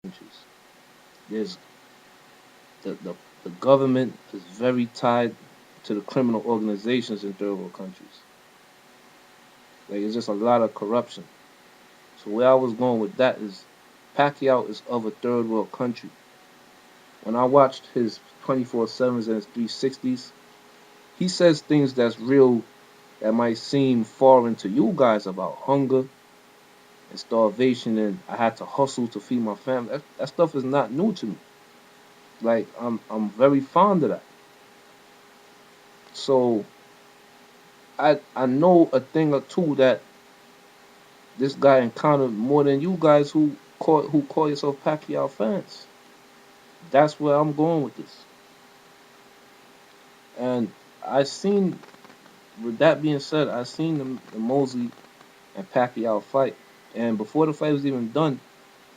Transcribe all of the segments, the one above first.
countries. There's the the government is very tied to the criminal organizations in third world countries. Like it's just a lot of corruption. So where I was going with that is Pacquiao is of a third world country. When I watched his 24/7s and his 360s, he says things that's real that might seem foreign to you guys about hunger and starvation and I had to hustle to feed my family. That stuff is not new to me. Like I'm very fond of that. So I know a thing or two that this guy encountered more than you guys who call yourself Pacquiao fans. That's where I'm going with this. And I seen, with that being said, I seen the Mosley and Pacquiao fight. And before the fight was even done,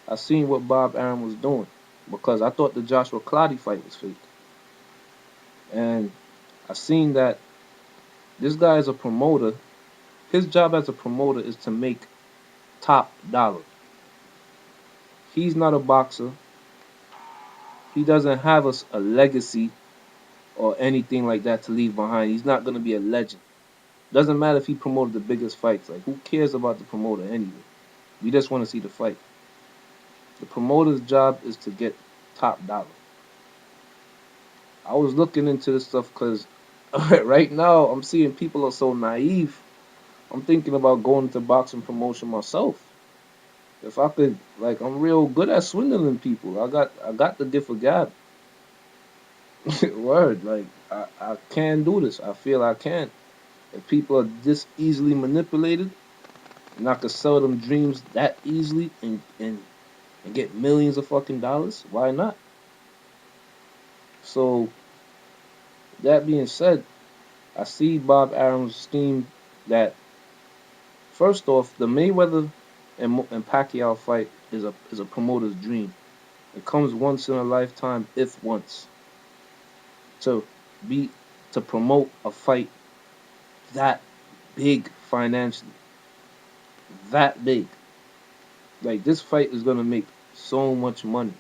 I seen what Bob Arum was doing because I thought the Joshua Clottey fight was fake. And I seen that this guy is a promoter. His job as a promoter is to make top dollar. He's not a boxer. He doesn't have a legacy or anything like that to leave behind. He's not gonna be a legend. Doesn't matter if he promoted the biggest fights. Like who cares about the promoter anyway? We just want to see the fight. The promoter's job is to get top dollar. I was looking into this stuff because right now I'm seeing people are so naive. I'm thinking about going into boxing promotion myself. If I could, like, I'm real good at swindling people. I got the gift of gab. Word, like I can do this. I feel I can. If people are this easily manipulated, and I could sell them dreams that easily and get millions of fucking dollars, why not? So that being said, I see Bob Arum's scheme that first off, the Mayweather and Pacquiao fight is a promoter's dream. It comes once in a lifetime, if once, to be to promote a fight that big financially, that big. Like this fight is gonna make so much money.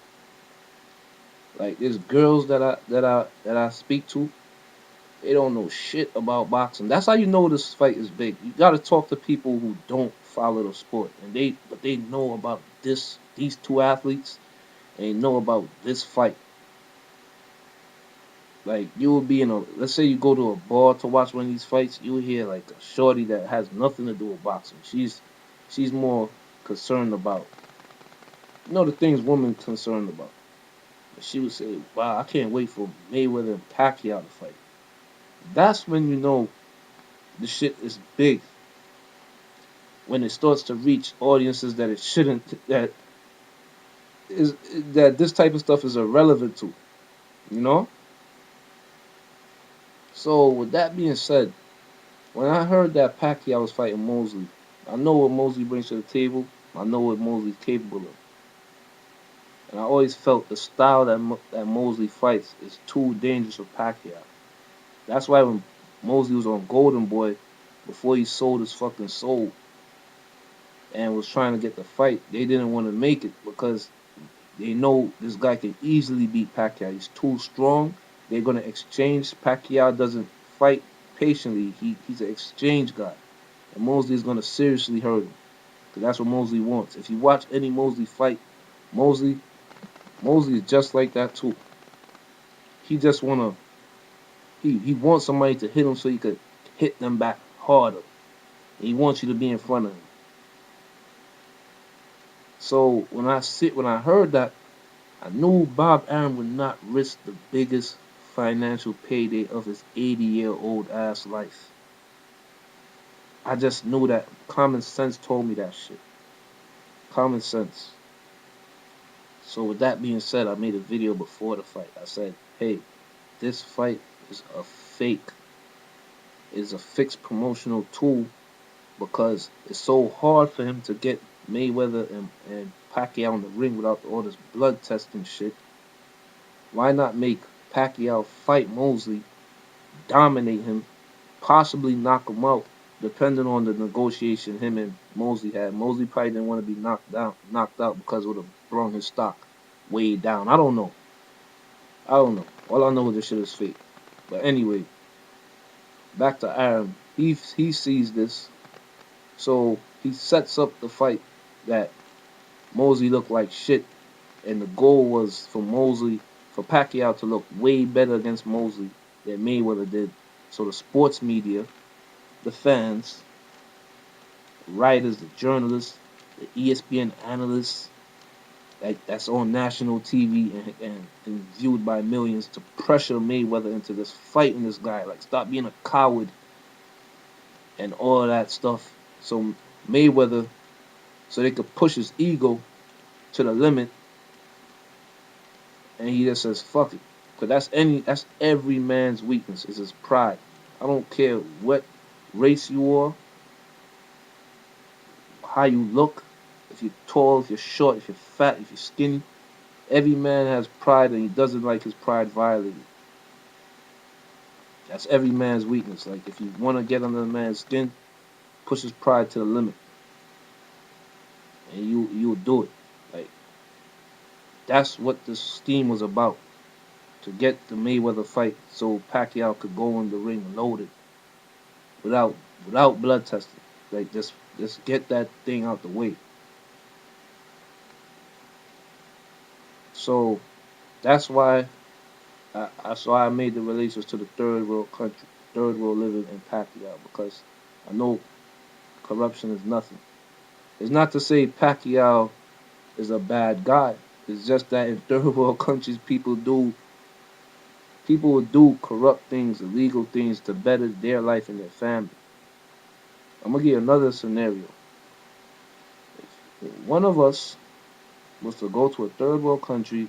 Like there's girls that I speak to, they don't know shit about boxing. That's how you know this fight is big. You gotta talk to people who don't follow the sport, and they know about these two athletes, and they know about this fight. Like you will be in a, let's say you go to a bar to watch one of these fights, you will hear like a shorty that has nothing to do with boxing. She's more concerned about, the things women concerned about. She would say, "Wow, I can't wait for Mayweather and Pacquiao to fight." That's when you know the shit is big. When it starts to reach audiences that it shouldn't, is that this type of stuff is irrelevant to, you know. So with that being said, when I heard that Pacquiao was fighting Mosley, I know what Mosley brings to the table. I know what Mosley's capable of, and I always felt the style that Mosley fights is too dangerous for Pacquiao. That's why when Mosley was on Golden Boy, before he sold his fucking soul and was trying to get the fight, they didn't want to make it because they know this guy can easily beat Pacquiao. He's too strong. They're gonna exchange. Pacquiao doesn't fight patiently. He's an exchange guy, and Mosley is gonna seriously hurt him. Cause that's what Mosley wants. If you watch any Mosley fight, Mosley Mosley is just like that too. He just wanna he wants somebody to hit him so he could hit them back harder. He wants you to be in front of him. So when I heard that, I knew Bob Arum would not risk the biggest financial payday of his 80-year-old ass life. I just knew that. Common sense told me that shit. Common sense. So with that being said, I made a video before the fight. I said, hey, this fight is a fake. It's a fixed promotional tool because it's so hard for him to get Mayweather and Pacquiao in the ring without all this blood testing shit. Why not make Pacquiao fight Mosley, dominate him, possibly knock him out, depending on the negotiation him and Mosley had. Mosley probably didn't want to be knocked out because it would have thrown his stock. weighed down. I don't know. I don't know. All I know is this shit is fake. But anyway, back to Aaron. He sees this, so he sets up the fight that Mosley looked like shit, and the goal was for Pacquiao to look way better against Mosley than Mayweather did. So the sports media, the fans, the writers, the journalists, the ESPN analysts, that's on national TV and viewed by millions to pressure Mayweather into this fighting this guy. Like, stop being a coward and all of that stuff. So Mayweather, so they could push his ego to the limit, and he just says, fuck it. Because that's every man's weakness, is his pride. I don't care what race you are, how you look, if you're tall, if you're short, if you're fat, if you're skinny. Every man has pride and he doesn't like his pride violated. That's every man's weakness. Like, if you want to get under a man's skin, push his pride to the limit, and you'll do it. Like, that's what this scheme was about, to get the Mayweather fight so Pacquiao could go in the ring loaded without blood testing. Like, just get that thing out the way. So that's why I made the relations to the third world country, third world living in Pacquiao, because I know corruption is nothing. It's not to say Pacquiao is a bad guy. It's just that in third world countries, people will do corrupt things, illegal things to better their life and their family. I'm gonna give you another scenario. If one of us was to go to a third world country